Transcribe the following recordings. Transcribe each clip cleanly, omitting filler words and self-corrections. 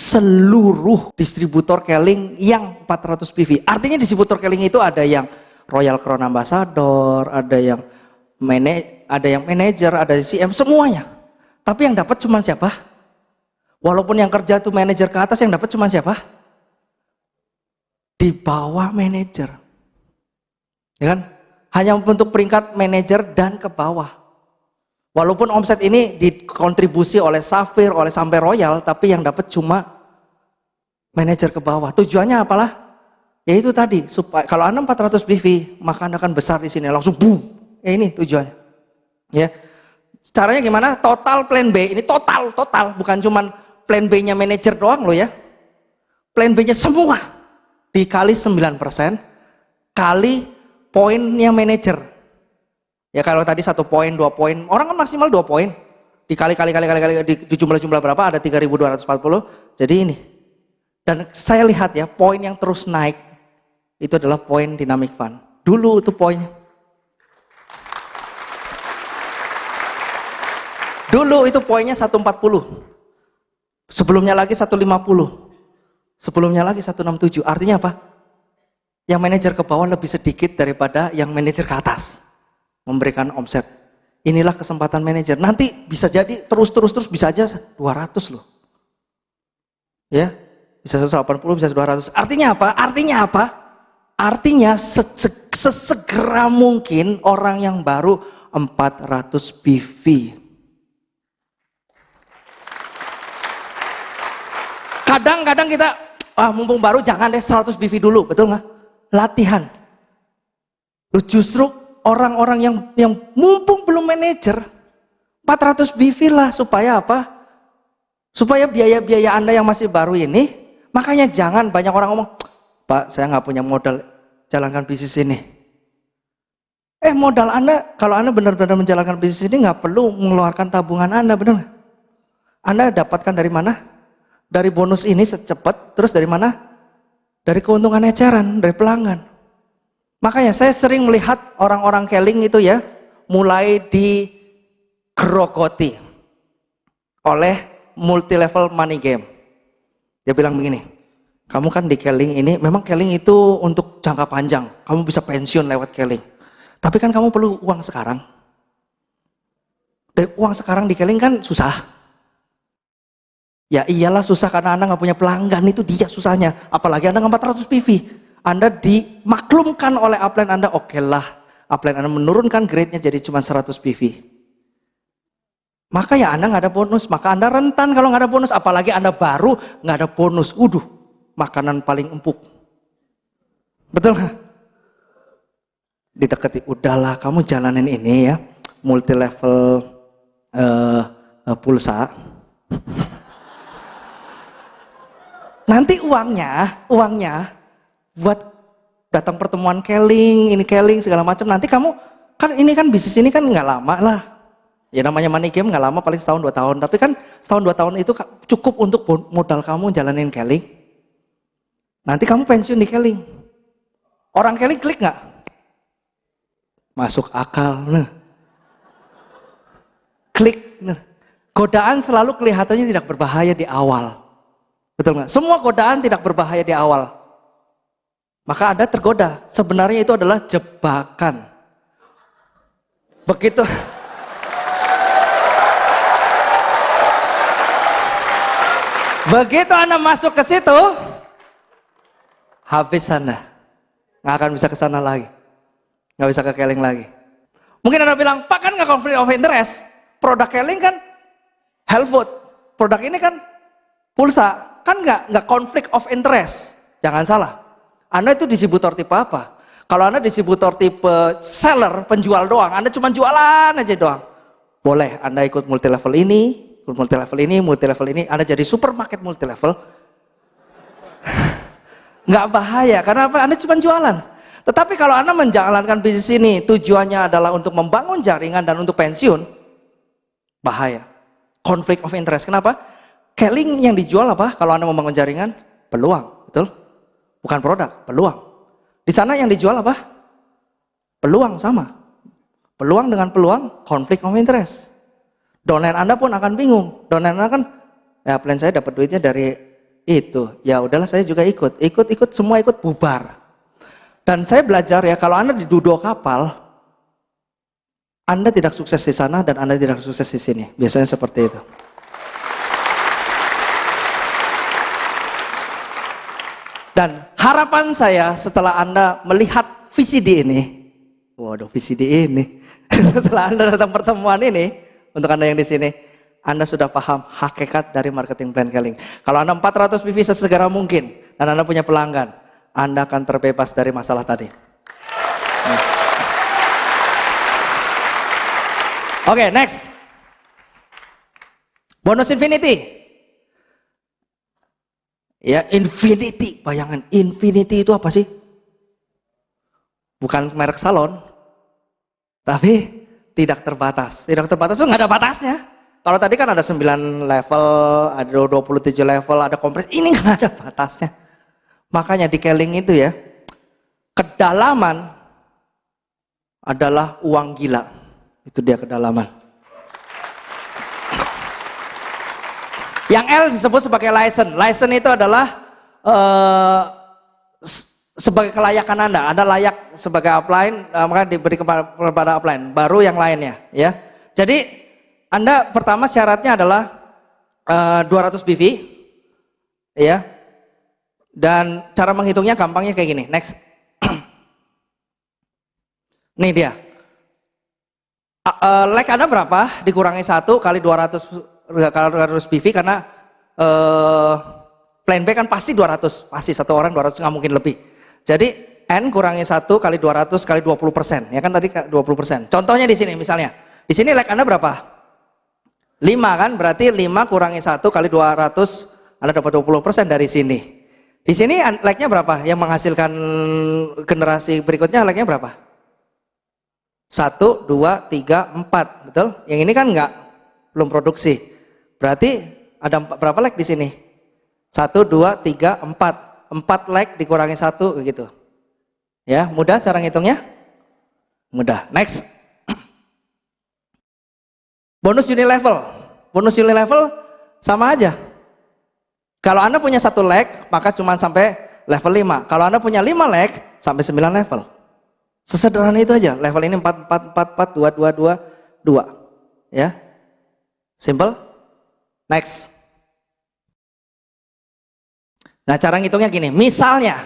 seluruh distributor Keling yang 400 PV. Artinya distributor Keling itu ada yang Royal Crown Ambassador, ada yang manajer, ada CM, semuanya. Tapi yang dapat cuma siapa? Walaupun yang kerja itu manajer ke atas, yang dapat cuma siapa? Di bawah manajer. Ya kan? Hanya untuk peringkat manajer dan ke bawah. Walaupun omset ini dikontribusi oleh Safir, oleh sampai Royal, tapi yang dapat cuma manajer ke bawah. Tujuannya apalah? Ya itu tadi, supaya kalau Anda 400 PV, maka Anda akan besar di sini, langsung boom. Ya ini tujuannya. Ya. Caranya gimana? Total plan B, ini total, bukan cuma plan B-nya manajer doang loh ya. Plan B-nya semua dikali 9% kali poinnya manajer. Ya kalau tadi 1 poin, 2 poin, orang kan maksimal 2 poin. Dikali di jumlah berapa? Ada 3.240. Jadi ini. Dan saya lihat ya, poin yang terus naik itu adalah poin dynamic fund. Dulu itu poinnya. Dulu itu poinnya 140. Sebelumnya lagi 150. Sebelumnya lagi 167. Artinya apa? Yang manajer ke bawah lebih sedikit daripada yang manajer ke atas memberikan omset. Inilah kesempatan manajer. Nanti bisa jadi terus bisa aja 200 loh. Ya, bisa 180, bisa 200. Artinya apa? Artinya sesegera mungkin orang yang baru 400 PV. Kadang-kadang kita, mumpung baru jangan deh 100 PV dulu, betul nggak? Latihan. Lu justru orang-orang yang mumpung belum manajer, 400 BV lah, supaya apa? Supaya biaya-biaya Anda yang masih baru ini, makanya jangan banyak orang ngomong, Pak saya nggak punya modal jalankan bisnis ini. Modal Anda, kalau Anda benar-benar menjalankan bisnis ini nggak perlu mengeluarkan tabungan Anda, benar nggak? Anda dapatkan dari mana? Dari bonus ini secepat, terus dari mana? Dari keuntungan eceran, dari pelanggan. Makanya saya sering melihat orang-orang Keling itu ya, mulai digerogoti oleh multi level money game. Dia bilang begini, kamu kan di Keling ini, memang Keling itu untuk jangka panjang, kamu bisa pensiun lewat Keling. Tapi kan kamu perlu uang sekarang. Dan uang sekarang di Keling kan susah. Ya iyalah susah karena Anda nggak punya pelanggan, itu dia susahnya. Apalagi Anda nggak 400 PV. Anda dimaklumkan oleh upline Anda, oke lah, upline Anda menurunkan grade-nya jadi cuma 100 PV. Maka ya Anda nggak ada bonus, maka Anda rentan kalau nggak ada bonus, apalagi Anda baru nggak ada bonus. Makanan paling empuk. Betul nggak? Didekati, udahlah kamu jalanin ini ya, multi level pulsa. Nanti uangnya buat datang pertemuan Keling, ini Keling segala macam. Nanti kamu kan ini kan bisnis ini kan nggak lama lah. Ya namanya money game nggak lama, paling setahun 2 tahun. Tapi kan setahun 2 tahun itu cukup untuk modal kamu jalanin Keling. Nanti kamu pensiun di Keling. Orang Keling klik nggak? Masuk akal. Nah. Klik. Nah. Godaan selalu kelihatannya tidak berbahaya di awal. Betul nggak? Semua godaan tidak berbahaya di awal. Maka Anda tergoda. Sebenarnya itu adalah jebakan. Begitu. Begitu Anda masuk ke situ, habis Anda. Nggak akan bisa ke sana lagi. Nggak bisa ke Keling lagi. Mungkin Anda bilang, Pak kan nggak konflik of interest. Produk Keling kan health food. Produk ini kan pulsa. Kan nggak konflik of interest. Jangan salah. Anda itu distributor tipe apa? Kalau Anda distributor tipe seller, penjual doang, Anda cuma jualan aja doang. Boleh, Anda ikut multi level ini, multi level ini, Anda jadi supermarket multi level. Nggak bahaya, karena apa? Anda cuma jualan. Tetapi kalau Anda menjalankan bisnis ini, tujuannya adalah untuk membangun jaringan dan untuk pensiun, bahaya. Konflik of interest, kenapa? Keling yang dijual apa? Kalau Anda membangun jaringan, peluang, betul? Bukan produk, peluang. Di sana yang dijual apa? Peluang sama. Peluang dengan peluang, konflik of interest. Downline Anda pun akan bingung. Downline Anda kan, ya plan saya dapat duitnya dari Itu, ya udahlah saya juga ikut semua ikut bubar. Dan saya belajar ya, kalau Anda di duduk kapal, Anda tidak sukses di sana dan Anda tidak sukses di sini. Biasanya seperti itu. Dan harapan saya setelah Anda melihat VCD ini, waduh VCD ini, setelah Anda datang pertemuan ini, untuk Anda yang di sini, Anda sudah paham hakikat dari marketing plan Keling. Kalau Anda 400 PV sesegera mungkin, dan Anda punya pelanggan, Anda akan terbebas dari masalah tadi. Oke, next. Bonus Infinity. Ya, Infinity, bayangan Infinity itu apa sih? Bukan merek salon, tapi tidak terbatas. Tidak terbatas itu nggak ada batasnya. Kalau tadi kan ada 9 level, ada 27 level, ada kompres. Ini nggak ada batasnya. Makanya di Keling itu ya, kedalaman adalah uang gila. Itu dia kedalaman. Yang L disebut sebagai license. License itu adalah sebagai kelayakan Anda. Anda layak sebagai upline, maka diberi kepada upline. Baru yang lainnya, ya. Jadi Anda pertama syaratnya adalah 200 PV, ya. Dan cara menghitungnya gampangnya kayak gini. Next. Nih dia. Like Anda berapa? Dikurangi 1 kali 200 PV karena plan B kan pasti 200, pasti satu orang 200, nggak mungkin lebih. Jadi N kurangi 1 kali 200 kali 20%, ya kan tadi 20%. Contohnya di sini misalnya, di sini like Anda berapa? 5 kan, berarti 5 kurangi 1 kali 200, Anda dapat 20% dari sini. Di sini like-nya berapa? Yang menghasilkan generasi berikutnya like-nya berapa? 1, 2, 3, 4, betul? Yang ini kan enggak, belum produksi. Berarti ada berapa like di sini? 1, 2, 3, 4. 4 like dikurangi 1 begitu. Ya, mudah cara ngitungnya? Mudah. Next. Bonus unilevel. Bonus unilevel sama aja. Kalau Anda punya 1 like, maka cuma sampai level 5. Kalau Anda punya 5 like, sampai 9 level. Sesederhana itu aja. Level ini 4, 4, 4, 4, 2, 2, 2, 2. Ya. Simple. Next. Nah, cara ngitungnya gini. Misalnya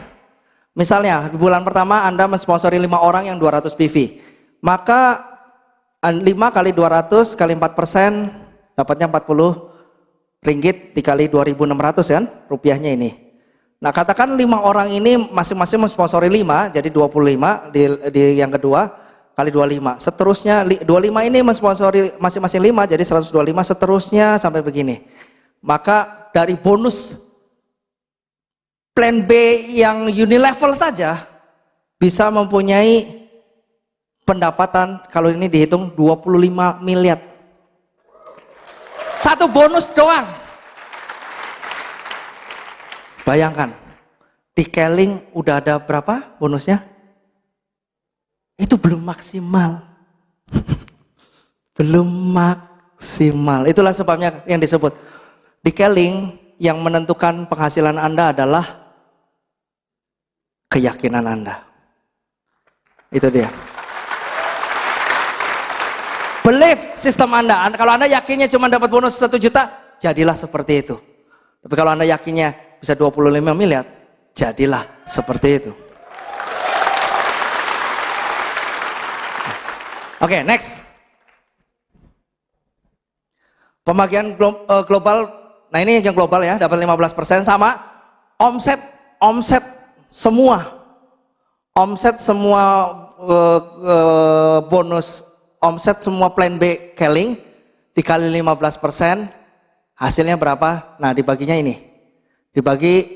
di bulan pertama Anda mensponsori 5 orang yang 200 PV. Maka 5 kali 200 kali 4% dapatnya 40 ringgit dikali 2.600 kan rupiahnya ini. Nah, katakan 5 orang ini masing-masing mensponsori 5, jadi 25 di yang kedua kali 25. Seterusnya 25 ini mensponsori masing-masing 5, jadi 125, seterusnya sampai begini. Maka dari bonus plan B yang unilevel saja bisa mempunyai pendapatan kalau ini dihitung 25 miliar. Satu bonus doang. Bayangkan, di Keling udah ada berapa bonusnya? Itu belum maksimal. Belum maksimal. Itulah sebabnya yang disebut di Keling yang menentukan penghasilan Anda adalah keyakinan Anda. Itu dia. Belief sistem Anda. Kalau Anda yakinnya cuma dapat bonus 1 juta, jadilah seperti itu. Tapi kalau Anda yakinnya bisa 25 miliar, jadilah seperti itu. Oke, next. Pembagian global, nah ini yang global ya, dapat 15% sama omset semua bonus, omset semua plan B Keling dikali 15%, hasilnya berapa? Nah, dibaginya ini. Dibagi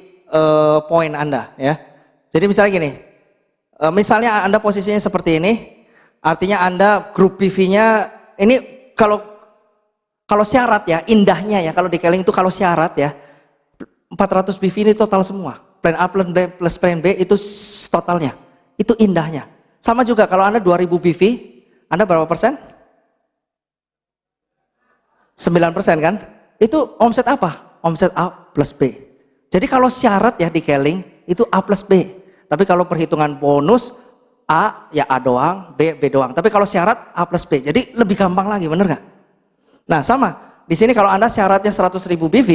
poin Anda ya. Jadi misalnya gini, misalnya Anda posisinya seperti ini, artinya Anda grup PV-nya ini kalau syarat ya, indahnya ya, kalau di Keling itu kalau syarat ya, 400 PV ini total semua. Plan A, plan B plus plan B itu totalnya. Itu indahnya. Sama juga kalau Anda 2000 PV, Anda berapa persen? 9% kan? Itu omset apa? Omset A plus B. Jadi kalau syarat ya di Keling itu A plus B. Tapi kalau perhitungan bonus A ya A doang, B doang. Tapi kalau syarat A plus B. Jadi lebih gampang lagi, bener nggak? Nah sama, di sini kalau Anda syaratnya 100.000 BV,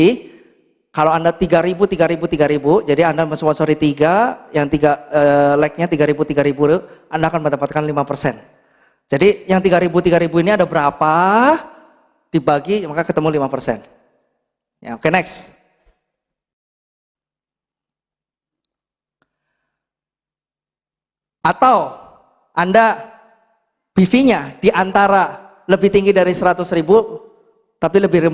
kalau Anda 3.000, 3.000, jadi Anda mensponsori 3, yang 3 like-nya 3.000, Anda akan mendapatkan 5%. Jadi yang 3.000 ini ada berapa? Dibagi maka ketemu 5%. Ya, oke, next. Atau Anda BV-nya di antara lebih tinggi dari 100.000 tapi lebih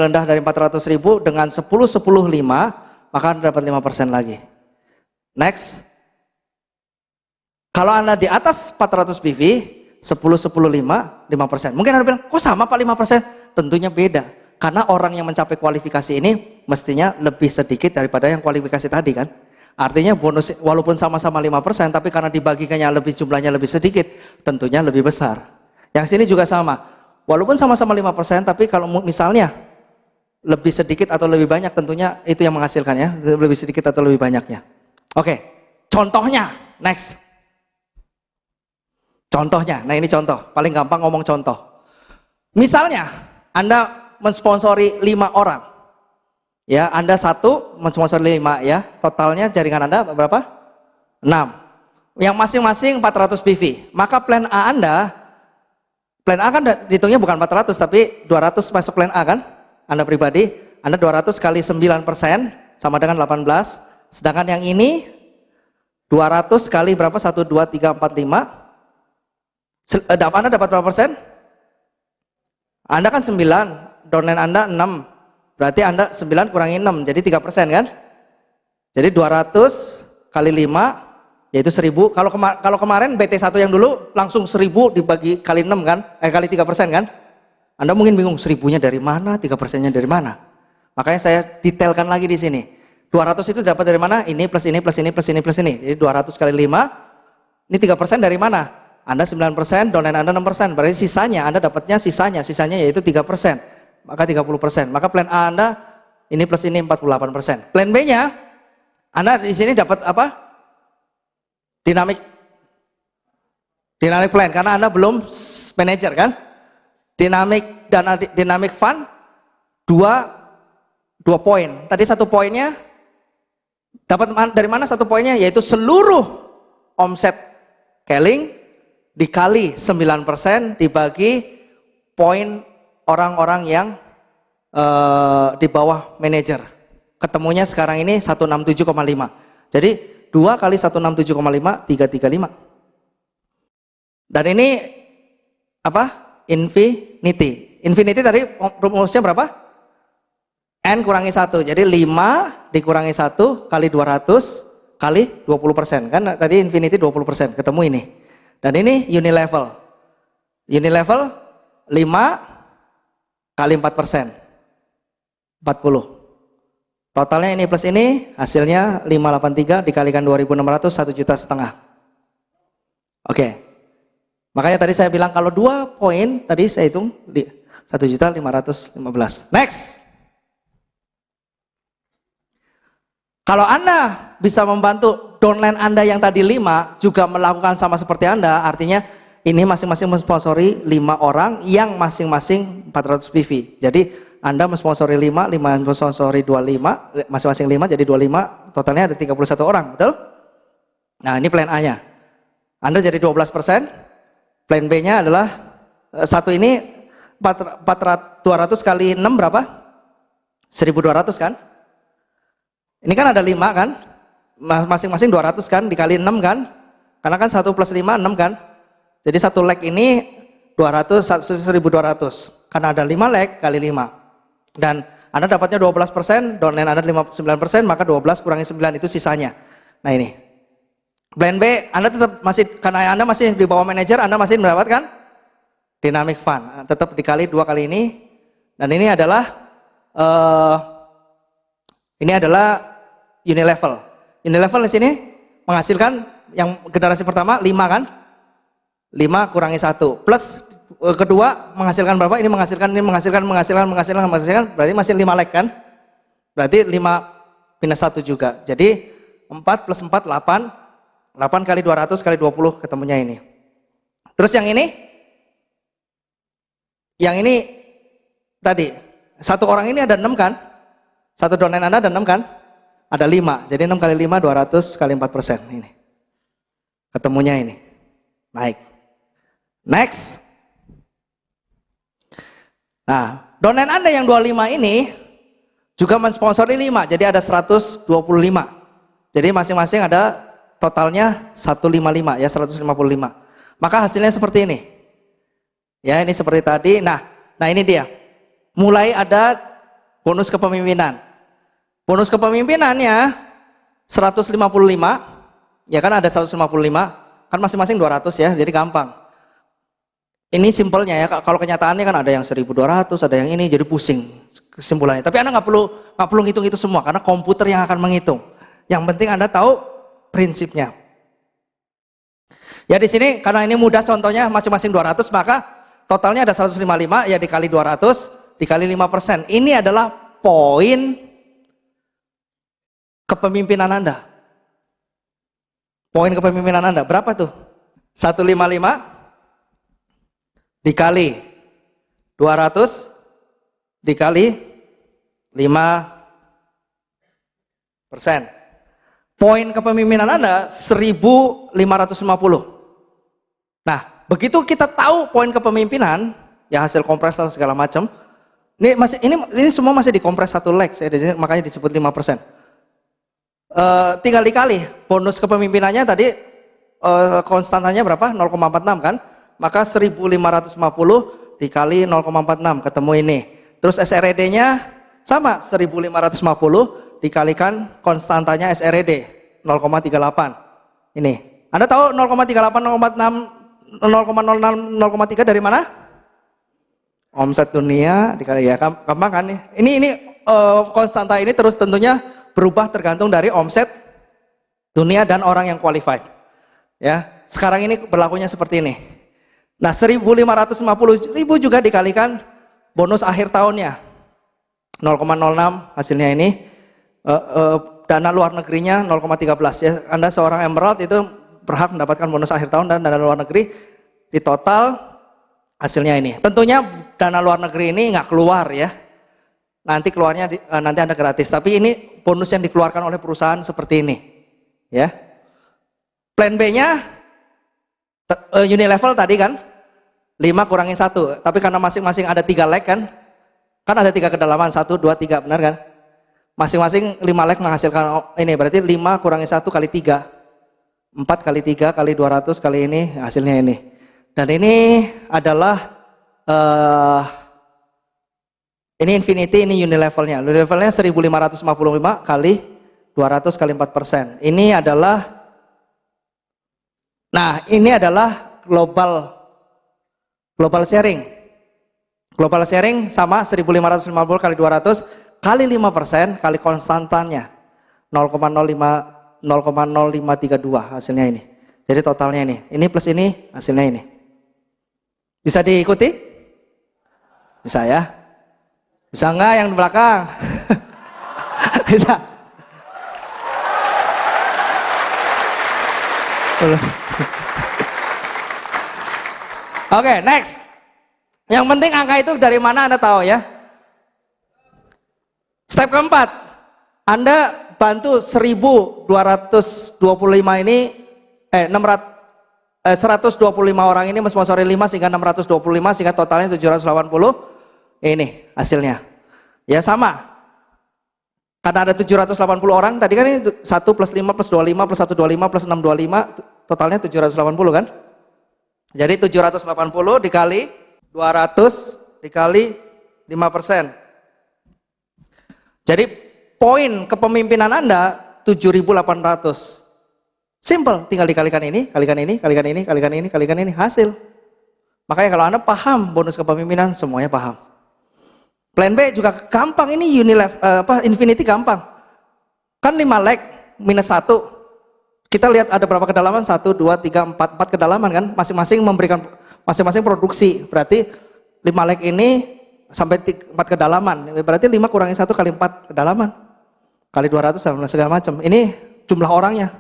rendah dari 400.000 dengan 10, 10, 5, maka Anda dapat 5% lagi. Next. Kalau Anda di atas 400 BV, 10, 10, 5, 5%. Mungkin Anda bilang, kok sama Pak 5%? Tentunya beda. Karena orang yang mencapai kualifikasi ini mestinya lebih sedikit daripada yang kualifikasi tadi kan. Artinya bonus walaupun sama-sama 5%, tapi karena dibagikannya lebih jumlahnya lebih sedikit, tentunya lebih besar. Yang sini juga sama. Walaupun sama-sama 5%, tapi kalau misalnya lebih sedikit atau lebih banyak, tentunya itu yang menghasilkannya, lebih sedikit atau lebih banyaknya. Oke, contohnya, next. Contohnya, nah ini contoh, paling gampang ngomong contoh. Misalnya, Anda mensponsori 5 orang. Ya, Anda satu mensponsori 5 ya, totalnya jaringan Anda berapa? 6. Yang masing-masing 400 PV. Maka plan A Plan A kan dihitungnya bukan 400 tapi 200 masuk plan A kan? Anda pribadi, Anda 200 kali 9% sama dengan 18. Sedangkan yang ini 200 kali berapa? 1, 2, 3, 4, 5. Anda dapat berapa persen? Anda kan 9, downline Anda 6. Berarti Anda 9 kurangi 6, jadi 3% kan? Jadi 200 kali 5 yaitu 1000. Kalau kemarin BT1 yang dulu langsung 1000 dibagi kali 6 kan? Kali 3% kan? Anda mungkin bingung 1000-nya dari mana, 3%-nya dari mana? Makanya saya detailkan lagi di sini. 200 itu dapat dari mana? Ini plus ini plus ini plus ini plus ini. Jadi 200 kali 5, ini 3% dari mana? Anda 9%, downline Anda 6%. Berarti sisanya Anda dapatnya sisanya yaitu 3%. Maka 30%. Maka plan A Anda ini plus ini 48%. Plan B-nya Anda di sini dapat apa? Dynamic plan karena Anda belum manager kan? Dynamic fund 2 poin. Tadi 1 poinnya dapat dari mana 1 poinnya? Yaitu seluruh omset Keling dikali 9% dibagi poin orang-orang yang di bawah manajer. Ketemunya sekarang ini 167,5. Jadi 2 kali 167,5, 335. Dan ini apa? Infinity. Infinity tadi rumusnya berapa? N kurangi 1. Jadi 5 dikurangi 1 kali 200 kali 20%. Kan tadi infinity 20%. Ketemu ini. Dan ini unilevel. Unilevel 5 kali 4%. 40. Totalnya ini plus ini, hasilnya 583 dikalikan 2.600, 1,5 juta. Oke. Makanya tadi saya bilang kalau 2 poin, tadi saya hitung 1.515. Next. Kalau Anda bisa membantu downline Anda yang tadi 5 juga melakukan sama seperti Anda, artinya ini masing-masing mensponsori 5 orang yang masing-masing 400 PV. Jadi Anda mensponsori 5 mensponsori 25, masing-masing 5 jadi 25, totalnya ada 31 orang, betul? Nah ini plan A-nya. Anda jadi 12%, plan B-nya adalah satu ini 200 kali 6 berapa? 1.200 kan? Ini kan ada 5 kan? Masing-masing 200 kan? Dikali 6 kan? Karena kan 1 plus 5, 6 kan? Jadi satu leg ini 200, 1.200. Karena ada 5 leg kali 5. Dan Anda dapatnya 12%, downline Anda 9%, maka 12 kurangi 9 itu sisanya. Nah ini. Plan B, Anda tetap masih, karena Anda masih di bawah manajer, Anda masih mendapatkan dynamic fund. Tetap dikali 2 kali ini. Dan ini adalah unilevel. Unilevel di sini menghasilkan yang generasi pertama 5 kan? 5 kurangi 1 plus kedua menghasilkan berapa? Ini menghasilkan, berarti masih 5 leg kan? Berarti 5 minus 1 juga. Jadi 4 plus 4, 8. 8 kali 200 kali 20 ketemunya ini. Terus yang ini? Yang ini tadi, satu orang ini ada 6 kan? Satu donen Anda ada 6 kan? Ada 5. Jadi 6 kali 5, 200 kali 4%. Ini. Ketemunya ini. Naik. Next. Nah, donen Anda yang 25 ini juga mensponsori 5, jadi ada 125. Jadi masing-masing ada totalnya 155 ya, 155. Maka hasilnya seperti ini. Ya, ini seperti tadi. Nah ini dia. Mulai ada bonus kepemimpinan. Bonus kepemimpinannya 155, ya kan ada 155, kan masing-masing 200 ya, jadi gampang. Ini simpelnya ya, kalau kenyataannya kan ada yang 1200, ada yang ini, jadi pusing kesimpulannya. Tapi Anda nggak perlu ngitung itu semua, karena komputer yang akan menghitung. Yang penting Anda tahu prinsipnya. Ya di sini karena ini mudah contohnya masing-masing 200, maka totalnya ada 155 ya dikali 200 dikali 5%. Ini adalah poin kepemimpinan Anda. Poin kepemimpinan Anda berapa tuh? 155 dikali 200 dikali 5%. Poin kepemimpinan Anda 1550. Nah, begitu kita tahu poin kepemimpinan, ya hasil kompres segala macam, ini semua masih dikompres satu leg, makanya disebut 5%. Tinggal dikali bonus kepemimpinannya tadi konstantanya berapa? 0,46 kan? Maka 1550 dikali 0,46 ketemu ini. Terus SRED-nya sama 1550 dikalikan konstantanya SRED 0,38. Ini. Anda tahu 0,38, 0,6, 0,06, 0,3 dari mana? Omset dunia dikali ya, gampang kan nih. Ini konstanta ini terus tentunya berubah tergantung dari omset dunia dan orang yang qualified. Ya, sekarang ini berlakunya seperti ini. Nah, 1550 ribu juga dikalikan bonus akhir tahunnya 0,06 hasilnya ini. Dana luar negerinya 0,13 ya. Anda seorang emerald itu berhak mendapatkan bonus akhir tahun dan dana luar negeri di total hasilnya ini. Tentunya dana luar negeri ini nggak keluar ya. Nanti keluarnya nanti Anda gratis. Tapi ini bonus yang dikeluarkan oleh perusahaan seperti ini. Ya. Plan B-nya Unilevel tadi kan 5 kurangi 1. Tapi karena masing-masing ada 3 leg kan ada 3 kedalaman, 1, 2, 3, benar kan? Masing-masing 5 leg menghasilkan ini, berarti 5 kurangi 1 kali 3. 4 kali 3 kali 200 kali ini, hasilnya ini. Dan ini adalah ini infinity, ini Unilevelnya. Unilevelnya 1555 kali 200 kali 4%. Ini adalah, nah ini adalah global sharing. Global sharing sama 1550 kali 200 kali 5% kali konstantannya 0,0532 hasilnya ini. Jadi totalnya ini. Ini plus ini hasilnya ini. Bisa diikuti? Bisa ya? Bisa enggak yang di belakang? Bisa. Oke, next. Yang penting angka itu dari mana Anda tahu ya. Step keempat, Anda bantu 1225 ini 125 orang ini mensponsori 5 sehingga 625 sehingga totalnya 780. Ini hasilnya. Ya sama. Karena ada 780 orang, tadi kan ini 1 plus 5 plus 25 plus 125 plus 625 totalnya 780 kan? Jadi 780 dikali 200 dikali 5%. Jadi poin kepemimpinan Anda 7.800. Simple, tinggal dikalikan ini, kalikan ini, kalikan ini, kalikan ini, kalikan ini, hasil. Makanya kalau Anda paham bonus kepemimpinan, semuanya paham. Plan B juga gampang, ini Infinity gampang. Kan 5 leg minus 1. Kita lihat ada berapa kedalaman? 1, 2, 3, 4 kedalaman kan? Masing-masing memberikan masing-masing produksi. Berarti 5 leg ini sampai 4 kedalaman. Berarti 5 kurangi 1 kali 4 kedalaman. kali 200 segala macam. Ini jumlah orangnya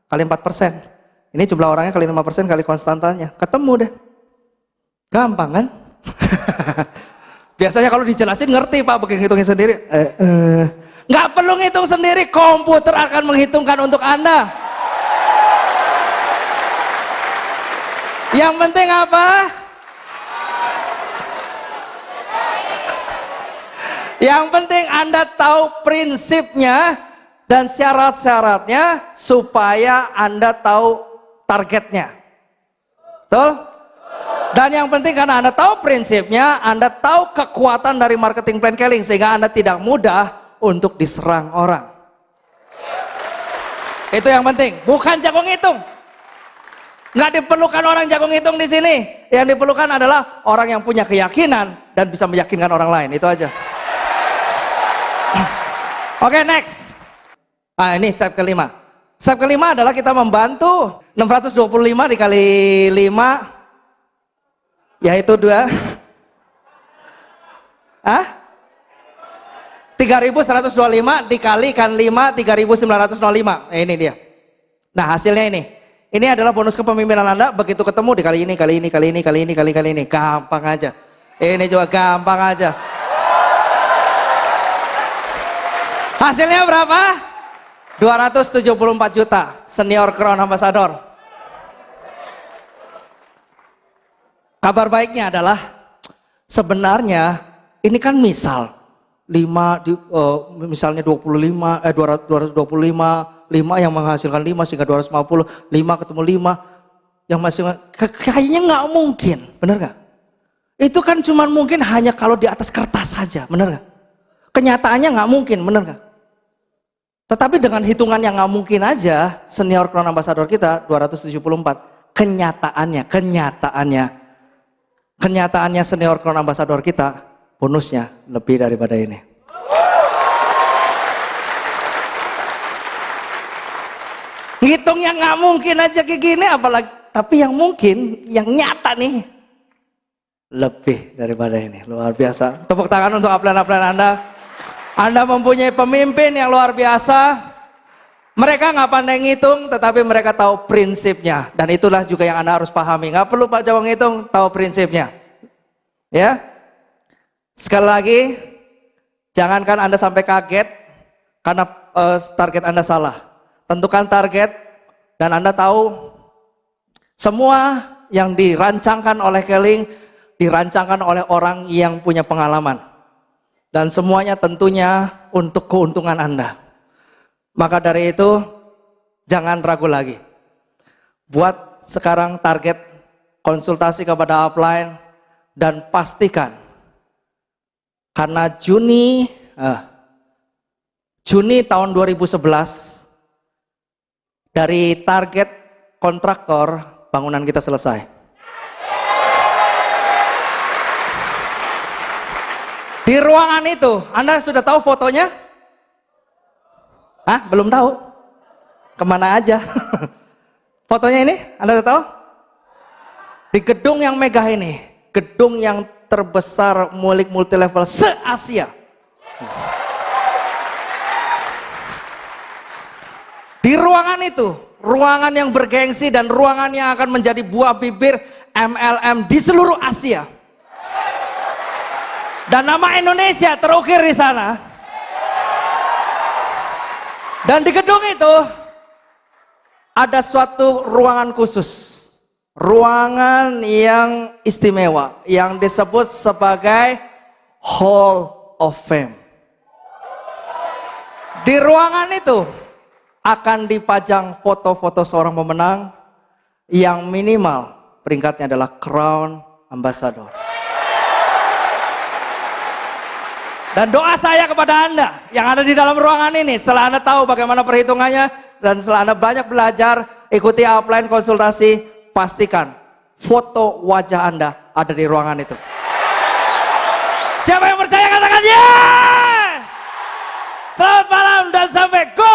kali 4%. Ini jumlah orangnya kali 5% kali konstantanya. Ketemu deh. Gampang kan? Biasanya kalau dijelasin ngerti Pak, bikin hitungin sendiri. Nggak perlu ngitung sendiri, komputer akan menghitungkan untuk Anda. Yang penting apa? Yang penting Anda tahu prinsipnya dan syarat-syaratnya supaya Anda tahu targetnya. Betul? Dan yang penting karena Anda tahu prinsipnya, Anda tahu kekuatan dari marketing plan Keling sehingga Anda tidak mudah untuk diserang orang. Itu yang penting, bukan jago ngitung. Nggak diperlukan orang jago ngitung di sini. Yang diperlukan adalah orang yang punya keyakinan dan bisa meyakinkan orang lain. Itu aja. Oke, next. Ini step kelima. Step kelima adalah kita membantu 625 dikali 5, yaitu 2. 3.125 dikalikan 5, 3.905. Ini dia. Nah, hasilnya ini. Ini adalah bonus kepemimpinan Anda. Begitu ketemu dikali ini, kali ini, kali ini, kali ini, kali ini. Gampang aja. Ini juga gampang aja. Hasilnya berapa? 274 juta. Senior Crown Ambassador. Kabar baiknya adalah sebenarnya ini kan misal 5 misalnya 225 5 yang menghasilkan 5 sehingga 250, 5 ketemu 5 yang masih kayaknya nggak mungkin, bener nggak? Itu kan cuma mungkin hanya kalau di atas kertas saja, bener nggak? Kenyataannya nggak mungkin, bener nggak? Tetapi dengan hitungan yang nggak mungkin aja, senior Crown Ambassador kita 274. Kenyataannya senior Crown Ambassador kita bonusnya lebih daripada ini. Ngitung yang nggak mungkin aja kayak gini, apalagi tapi yang mungkin, yang nyata nih lebih daripada ini. Luar biasa. Tepuk tangan untuk upline-upline Anda. Anda mempunyai pemimpin yang luar biasa. Mereka nggak pandai ngitung, tetapi mereka tahu prinsipnya. Dan itulah juga yang Anda harus pahami. Nggak perlu Pak Jawa ngitung, tahu prinsipnya. Ya. Sekali lagi, jangankan Anda sampai kaget karena target Anda salah. Tentukan target dan Anda tahu semua yang dirancangkan oleh Keling dirancangkan oleh orang yang punya pengalaman. Dan semuanya tentunya untuk keuntungan Anda. Maka dari itu jangan ragu lagi. Buat sekarang target konsultasi kepada upline dan pastikan karena Juni tahun 2011 dari target kontraktor bangunan kita selesai. Di ruangan itu, Anda sudah tahu fotonya? Belum tahu? Kemana aja? Fotonya ini, Anda sudah tahu? Di gedung yang megah ini, gedung yang terbesar multi level se-Asia. Di ruangan itu, ruangan yang bergengsi dan ruangan yang akan menjadi buah bibir MLM di seluruh Asia. Dan nama Indonesia terukir di sana. Dan di gedung itu ada suatu ruangan khusus. Ruangan yang istimewa yang disebut sebagai Hall of Fame. Di ruangan itu akan dipajang foto-foto seorang pemenang yang minimal peringkatnya adalah Crown Ambassador. Dan doa saya kepada Anda yang ada di dalam ruangan ini, setelah Anda tahu bagaimana perhitungannya dan setelah Anda banyak belajar, ikuti upline konsultasi, pastikan foto wajah Anda ada di ruangan itu. Siapa yang percaya katakan ya. Selamat malam dan sampai go.